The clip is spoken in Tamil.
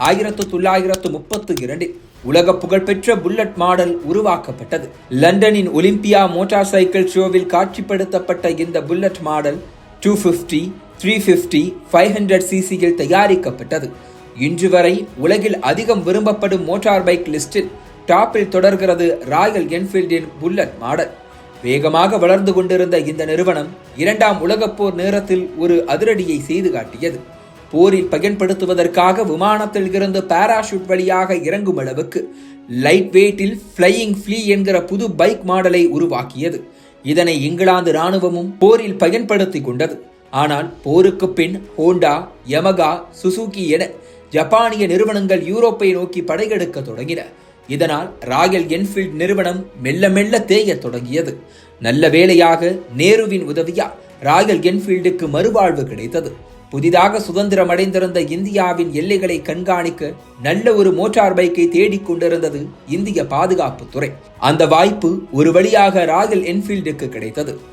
1932 உலக புகழ்பெற்ற புல்லட் மாடல் உருவாக்கப்பட்டது. லண்டனின் ஒலிம்பியா மோட்டார் சைக்கிள் ஷோவில் காட்சிப்படுத்தப்பட்ட இந்த புல்லட் மாடல் 250, 350, 500 சிசியில் தயாரிக்கப்பட்டது. இன்று வரை உலகில் அதிகம் விரும்பப்படும் மோட்டார் பைக் லிஸ்டில் டாப்பில் தொடர்கிறது ராயல் என்ஃபீல்டின் புல்லட் மாடல். வேகமாக வளர்ந்து கொண்டிருந்த இந்த நிறுவனம் 2ஆம் உலகப் போர் நேரத்தில் ஒரு அதிரடியை செய்து காட்டியது. போரில் பயன்படுத்துவதற்காக விமானத்தில் இருந்து பாராஷூட் வழியாக இறங்கும் அளவுக்கு லைட் வெயிட்டில் ஃப்ளையிங் ஃப்ளீ என்கிற புது பைக் மாடலை உருவாக்கியது. இதனை இங்கிலாந்து இராணுவமும் போரில் பயன்படுத்தி கொண்டது. ஆனால் போருக்கு பின் ஹோண்டா, யமகா, சுசுகி என ஜப்பானிய நிறுவனங்கள் யூரோப்பை நோக்கி படையெடுக்க தொடங்கின. இதனால் ராயல் என்ஃபீல்ட் நிறுவனம் மெல்ல மெல்ல தேயத் தொடங்கியது. நல்ல வேளையாக நேருவின் உதவியால் ராயல் என்ஃபீல்டுக்கு மறுவாழ்வு கிடைத்தது. புதிதாக சுதந்திரம் அடைந்திருந்த இந்தியாவின் எல்லைகளை கண்காணிக்க நல்ல ஒரு மோட்டார் பைக்கை தேடிக்கொண்டிருந்தது இந்திய பாதுகாப்புத்துறை. அந்த வாய்ப்பு ஒரு வழியாக ராயல் என்ஃபீல்டுக்கு கிடைத்தது.